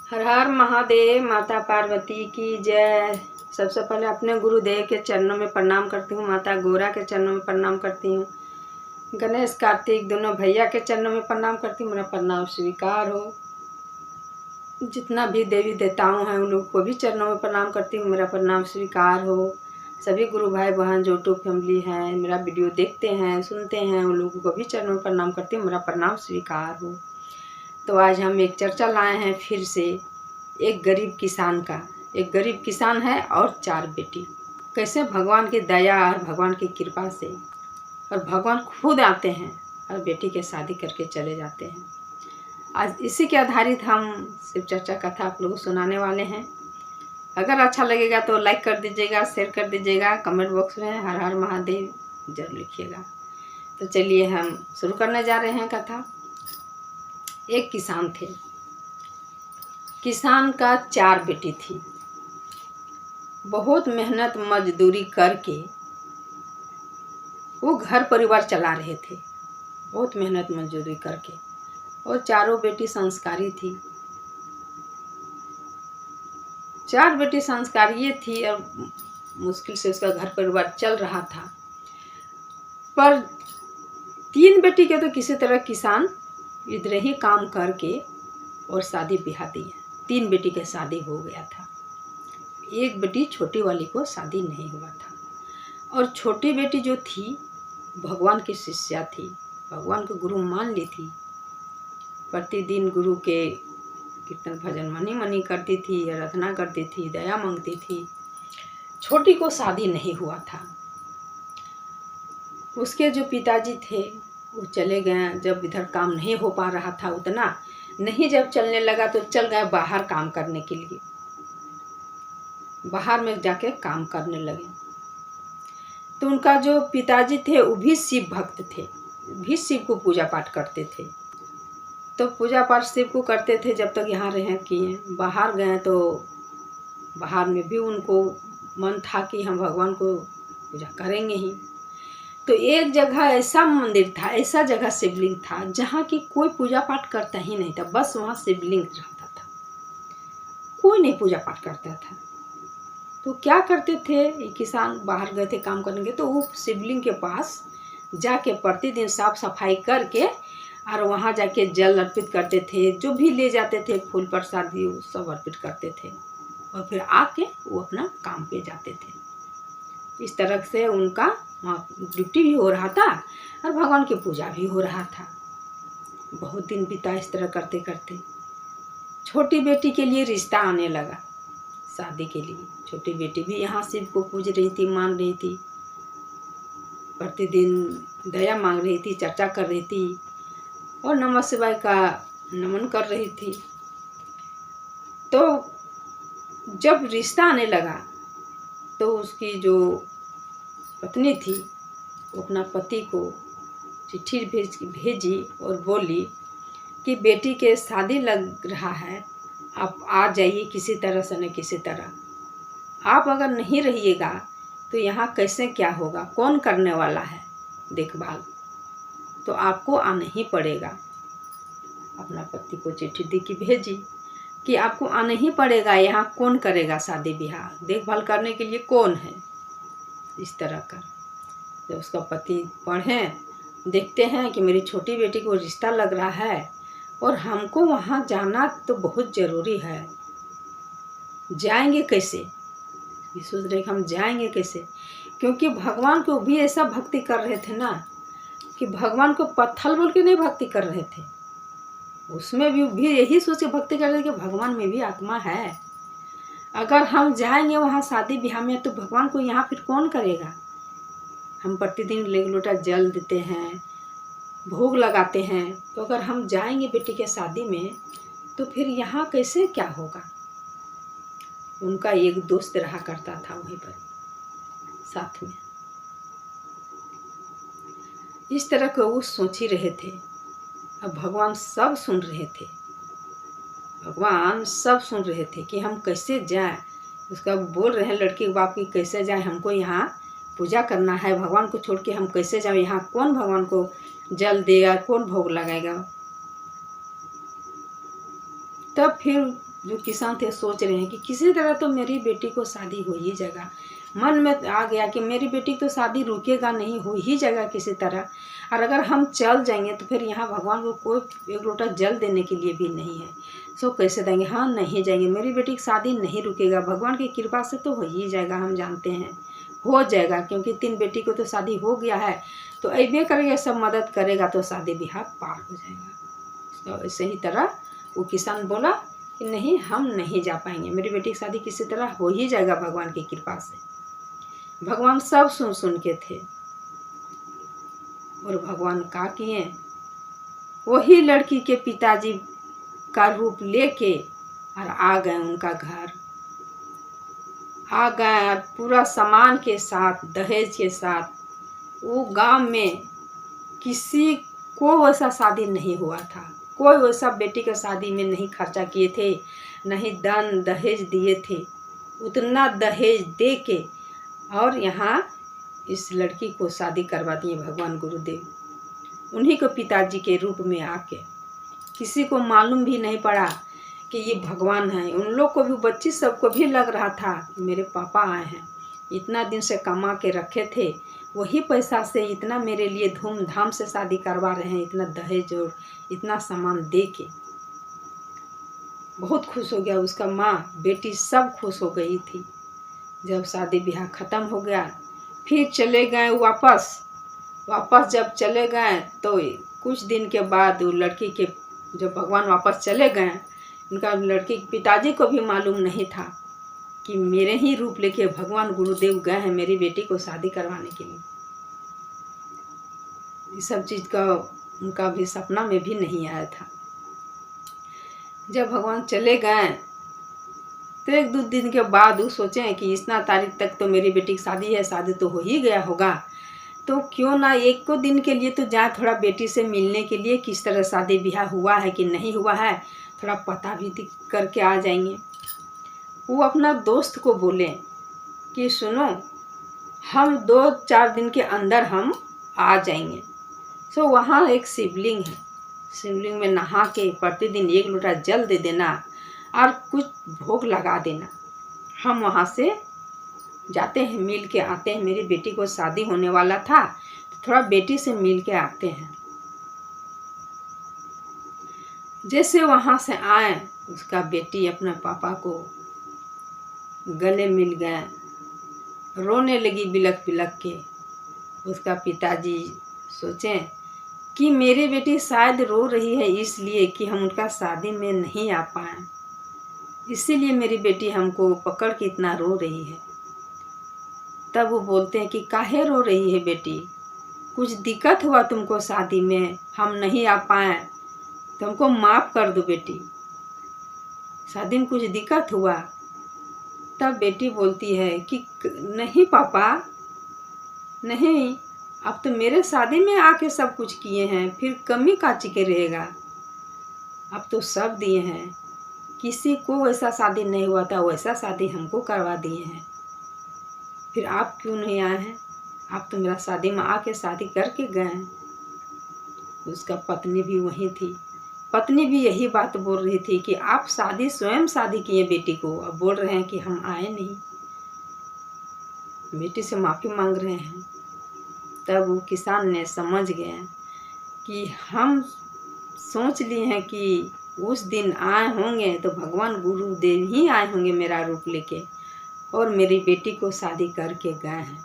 हर हर महादेव। माता पार्वती की जय। सबसे पहले अपने गुरुदेव के चरणों में प्रणाम करती हूँ। माता गोरा के चरणों में प्रणाम करती हूँ। गणेश कार्तिक दोनों भैया के चरणों में प्रणाम करती हूँ। मेरा प्रणाम स्वीकार हो। जितना भी देवी देवताओं हैं उन लोग को भी चरणों में प्रणाम करती हूँ। मेरा प्रणाम स्वीकार हो। सभी गुरु भाई बहन जो यूट्यूब फैमिली हैं, मेरा वीडियो देखते हैं सुनते हैं, उन लोगों को भी चरणों में प्रणाम करती हूँ। मेरा प्रणाम स्वीकार हो। तो आज हम एक चर्चा लाए हैं फिर से। एक गरीब किसान है और 4 बेटी। कैसे भगवान की दया और भगवान की कृपा से और भगवान खुद आते हैं और बेटी के शादी करके चले जाते हैं। आज इसी के आधारित हम शिव चर्चा कथा आप लोगों को सुनाने वाले हैं। अगर अच्छा लगेगा तो लाइक कर दीजिएगा, शेयर कर दीजिएगा, कमेंट बॉक्स में हर हर महादेव जरूर लिखिएगा। तो चलिए हम शुरू करने जा रहे हैं कथा। एक किसान थे। किसान का 4 बेटी थी। बहुत मेहनत मजदूरी करके वो घर परिवार चला रहे थे। बहुत मेहनत मजदूरी करके, और चारों बेटी संस्कारी थी। 4 बेटी संस्कारी थी और मुश्किल से उसका घर परिवार चल रहा था। पर 3 बेटी के तो किसी तरह किसान इधर ही काम करके और शादी ब्याह दी। 3 बेटी के शादी हो गया था। एक बेटी छोटी वाली को शादी नहीं हुआ था। और छोटी बेटी जो थी भगवान की शिष्या थी, भगवान को गुरु मान ली थी। प्रतिदिन गुरु के कीर्तन भजन मनी करती थी, आराधना करती थी, दया मांगती थी। छोटी को शादी नहीं हुआ था। उसके जो पिताजी थे वो चले गए। जब इधर काम नहीं हो पा रहा था उतना नहीं, जब चलने लगा तो चल गए बाहर काम करने के लिए। बाहर में जाके काम करने लगे। तो उनका जो पिताजी थे वो भी शिव भक्त थे, भी शिव को पूजा पाठ करते थे। तो पूजा पाठ शिव को करते थे जब तक यहाँ रहे किए। बाहर गए तो बाहर में भी उनको मन था कि हम भगवान को पूजा करेंगे ही। तो एक जगह ऐसा मंदिर था, ऐसा जगह शिवलिंग था जहाँ की कोई पूजा पाठ करता ही नहीं था। बस वहाँ शिवलिंग रहता था, कोई नहीं पूजा पाठ करता था। तो क्या करते थे, किसान बाहर गए थे काम करने के, तो वो शिवलिंग के पास जाके प्रतिदिन साफ सफाई करके और वहाँ जाके जल अर्पित करते थे। जो भी ले जाते थे फूल प्रसाद वो सब अर्पित करते थे और फिर आके वो अपना काम पे जाते थे। इस तरह से उनका वहाँ ड्यूटी भी हो रहा था और भगवान की पूजा भी हो रहा था। बहुत दिन बीता इस तरह करते करते। छोटी बेटी के लिए रिश्ता आने लगा शादी के लिए। छोटी बेटी भी यहाँ शिव को पूज रही थी, मान रही थी, प्रतिदिन दया मांग रही थी, चर्चा कर रही थी और नमः शिवाय का नमन कर रही थी। तो जब रिश्ता आने लगा तो उसकी जो पत्नी थी वो अपना पति को चिट्ठी भेजी और बोली कि बेटी के शादी लग रहा है, आप आ जाइए किसी तरह से न किसी तरह। आप अगर नहीं रहिएगा तो यहाँ कैसे क्या होगा, कौन करने वाला है देखभाल, तो आपको आना ही पड़ेगा। अपना पति को चिट्ठी दी कि भेजी कि आपको आना ही पड़ेगा, यहाँ कौन करेगा शादी ब्याह, देखभाल करने के लिए कौन है। इस तरह का जब उसका पति पढ़े देखते हैं कि मेरी छोटी बेटी को रिश्ता लग रहा है और हमको वहाँ जाना तो बहुत ज़रूरी है, जाएंगे कैसे। ये सोच रहे कि हम जाएंगे कैसे, क्योंकि भगवान को भी ऐसा भक्ति कर रहे थे ना कि भगवान को पत्थर बोल के नहीं भक्ति कर रहे थे। उसमें भी यही सोच के भक्ति कर रहे थे कि भगवान में भी आत्मा है। अगर हम जाएंगे वहाँ शादी ब्याह में तो भगवान को यहाँ फिर कौन करेगा। हम प्रतिदिन एक लोटा जल देते हैं, भोग लगाते हैं, तो अगर हम जाएंगे बेटी के शादी में तो फिर यहाँ कैसे क्या होगा। उनका एक दोस्त रहा करता था वहीं पर साथ में। इस तरह का वो सोच ही रहे थे। अब भगवान सब सुन रहे थे, भगवान सब सुन रहे थे कि हम कैसे जाएं। उसका बोल रहे हैं लड़की के बाप की कैसे जाएं, हमको यहाँ पूजा करना है, भगवान को छोड़ के हम कैसे जाएं, यहाँ कौन भगवान को जल देगा, कौन भोग लगाएगा। तब फिर जो किसान थे सोच रहे हैं कि किसी तरह तो मेरी बेटी को शादी हो ही जाएगा। मन में आ गया कि मेरी बेटी की तो शादी रुकेगा नहीं, हो ही जाएगा किसी तरह। और अगर हम चल जाएंगे तो फिर यहाँ भगवान को कोई एक लोटा जल देने के लिए भी नहीं है, सो कैसे देंगे। हाँ, नहीं जाएंगे, मेरी बेटी की शादी नहीं रुकेगा, भगवान की कृपा से तो हो ही जाएगा, हम जानते हैं हो जाएगा, क्योंकि 3 बेटी को तो शादी हो गया है, तो ऐसे करेगा, सब मदद करेगा तो शादी ब्याह पार हो जाएगा। तो इसी ही तरह वो किसान बोला कि नहीं, हम नहीं जा पाएंगे, मेरी बेटी की शादी किसी तरह हो ही जाएगा भगवान की कृपा से। भगवान सब सुन के थे, और भगवान क्या किए, वही लड़की के पिताजी का रूप लेके और आ गए उनका घर, आ गए पूरा सामान के साथ, दहेज के साथ। वो गांव में किसी को वैसा शादी नहीं हुआ था, कोई वैसा बेटी के शादी में नहीं खर्चा किए थे, नहीं दान दहेज दिए थे। उतना दहेज दे के और यहाँ इस लड़की को शादी करवा दिए भगवान गुरुदेव, उन्हीं को पिताजी के रूप में आके। किसी को मालूम भी नहीं पड़ा कि ये भगवान है। उन लोग को भी, बच्ची सबको भी लग रहा था कि मेरे पापा आए हैं, इतना दिन से कमा के रखे थे, वही पैसा से इतना मेरे लिए धूमधाम से शादी करवा रहे हैं, इतना दहेज और इतना सामान दे के। बहुत खुश हो गया उसका माँ, बेटी सब खुश हो गई थी। जब शादी ब्याह ख़त्म हो गया, फिर चले गए वापस जब चले गए तो कुछ दिन के बाद वो लड़की के, जब भगवान वापस चले गए, उनका लड़की के पिताजी को भी मालूम नहीं था कि मेरे ही रूप लेके भगवान गुरुदेव गए हैं मेरी बेटी को शादी करवाने के लिए। इस सब चीज़ का उनका भी सपना में भी नहीं आया था। जब भगवान चले गए तो 1-2 दिन के बाद वो सोचे कि इतना तारीख तक तो मेरी बेटी की शादी है, शादी तो हो ही गया होगा, तो क्यों ना 1 को दिन के लिए तो जाए थोड़ा बेटी से मिलने के लिए, किस तरह शादी ब्याह हुआ है कि नहीं हुआ है, थोड़ा पता भी करके आ जाएंगे। वो अपना दोस्त को बोले कि सुनो, हम 2-4 दिन के अंदर हम आ जाएंगे। सो वहाँ एक शिवलिंग है, शिवलिंग में नहा के प्रतिदिन 1 लोटा जल दे देना और कुछ भोग लगा देना। हम वहाँ से जाते हैं, मिल के आते हैं, मेरी बेटी को शादी होने वाला था तो थोड़ा बेटी से मिल के आते हैं। जैसे वहाँ से आए, उसका बेटी अपने पापा को गले मिल गए, रोने लगी बिलख बिलख के। उसका पिताजी सोचें कि मेरी बेटी शायद रो रही है इसलिए कि हम उनका शादी में नहीं आ पाए, इसीलिए मेरी बेटी हमको पकड़ के इतना रो रही है। तब वो बोलते हैं कि काहे रो रही है बेटी, कुछ दिक्कत हुआ तुमको शादी में, हम नहीं आ पाए तो हमको माफ़ कर दो बेटी, शादी में कुछ दिक्कत हुआ। तब बेटी बोलती है कि नहीं पापा, नहीं, अब तो मेरे शादी में आके सब कुछ किए हैं, फिर कमी काची के रहेगा, अब तो सब दिए हैं, किसी को वैसा शादी नहीं हुआ था, वैसा शादी हमको करवा दिए हैं, फिर आप क्यों नहीं आए हैं, आप तो मेरा शादी में आके शादी करके गए हैं। उसका पत्नी भी वहीं थी, पत्नी भी यही बात बोल रही थी कि आप स्वयं शादी किए बेटी को, अब बोल रहे हैं कि हम आए नहीं, बेटी से माफ़ी मांग रहे हैं। तब वो किसान ने समझ गया कि हम सोच लिए हैं कि उस दिन आए होंगे तो भगवान गुरुदेव ही आए होंगे मेरा रूप लेके, और मेरी बेटी को शादी करके गए हैं।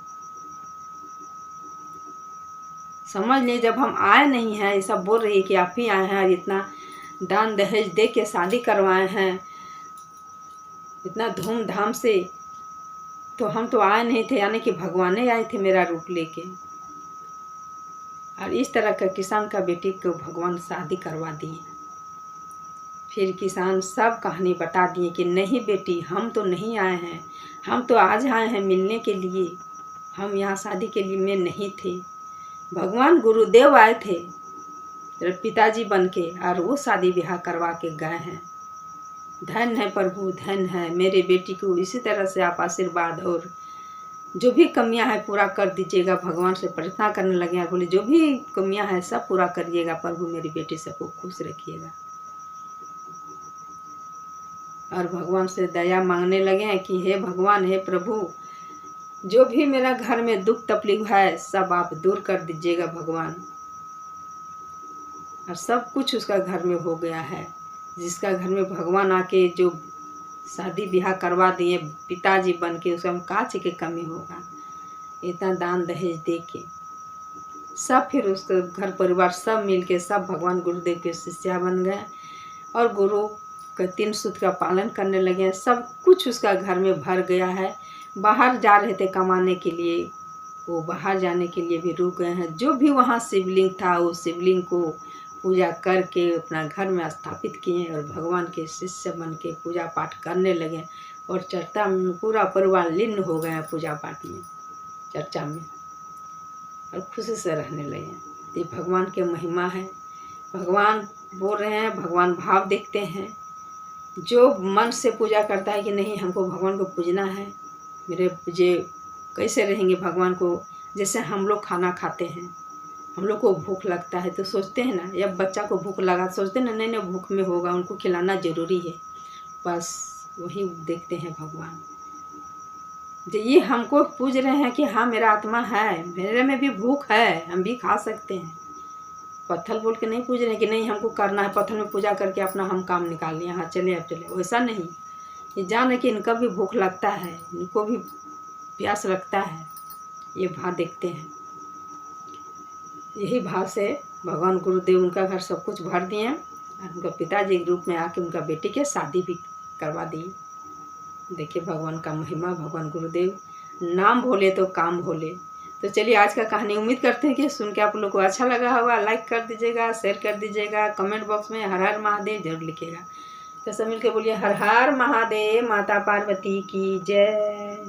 समझ लिए जब हम आए नहीं हैं, ऐसा बोल रही है कि आप ही आए हैं और इतना दान दहेज दे के शादी करवाए हैं इतना धूमधाम से, तो हम तो आए नहीं थे, यानी कि भगवान ही आए थे मेरा रूप लेके। और इस तरह का किसान का बेटी को भगवान शादी करवा दिए। फिर किसान सब कहानी बता दिए कि नहीं बेटी, हम तो नहीं आए हैं, हम तो आज आए हैं मिलने के लिए, हम यहाँ शादी के लिए में नहीं थे, भगवान गुरुदेव आए थे पिताजी बन के, और वो शादी ब्याह करवा के गए हैं। धन है प्रभु, धन है, मेरे बेटी को इसी तरह से आप आशीर्वाद और जो भी कमियां हैं पूरा कर दीजिएगा। भगवान से प्रार्थना करने लगे और बोले जो भी कमियां हैं सब पूरा करिएगा प्रभु, मेरी बेटी सबको खुश रखिएगा। और भगवान से दया मांगने लगे कि हे भगवान, हे प्रभु, जो भी मेरा घर में दुख तकलीफ है सब आप दूर कर दीजिएगा भगवान। और सब कुछ उसका घर में हो गया है। जिसका घर में भगवान आके जो शादी ब्याह करवा दिए पिताजी बन के, उसका काच के कमी होगा। इतना दान दहेज दे के सब, फिर उसका घर परिवार सब मिलके सब भगवान गुरुदेव के शिष्या बन गए और गुरु का 3 सूत्र का पालन करने लगे। सब कुछ उसका घर में भर गया है। बाहर जा रहे थे कमाने के लिए, वो बाहर जाने के लिए भी रुक गए हैं। जो भी वहाँ शिवलिंग था वो शिवलिंग को पूजा करके अपना घर में स्थापित किए और भगवान के शिष्य बन के पूजा पाठ करने लगे। और चर्चा में पूरा परिवार लीन हो गया पूजा पाठ में, चर्चा में, और खुशी से रहने लगे। ये भगवान के महिमा है। भगवान बोल रहे हैं, भगवान भाव देखते हैं। जो मन से पूजा करता है कि नहीं हमको भगवान को पूजना है, मेरे पूजे कैसे रहेंगे भगवान को। जैसे हम लोग खाना खाते हैं, हम लोग को भूख लगता है तो सोचते हैं ना, या बच्चा को भूख लगा सोचते हैं ना, नहीं भूख में होगा, उनको खिलाना ज़रूरी है। बस वही देखते हैं भगवान। जो ये हमको पूज रहे हैं कि हाँ मेरा आत्मा है, मेरे में भी भूख है, हम भी खा सकते हैं। पत्थर बोल के नहीं पूज रहे हैं कि नहीं हमको करना है, पत्थर में पूजा करके अपना हम काम निकाल लिया, हाँ चले अब चले, वैसा नहीं। ये जान है कि इनका भी भूख लगता है, इनको भी प्यास लगता है। ये भाव देखते हैं। यही भाव से भगवान गुरुदेव उनका घर सब कुछ भर दिए और उनका पिताजी के रूप में आके उनका बेटी के शादी भी करवा दी। देखिए भगवान का महिमा। भगवान गुरुदेव नाम भोले तो काम भोले। तो चलिए आज का कहानी उम्मीद करते हैं कि सुन के आप लोग को अच्छा लगा होगा। लाइक कर दीजिएगा, शेयर कर दीजिएगा, कमेंट बॉक्स में हर हर महादेव जरूर लिखिएगा। तो सब मिलकर बोलिए हर हर महादेव। माता पार्वती की जय।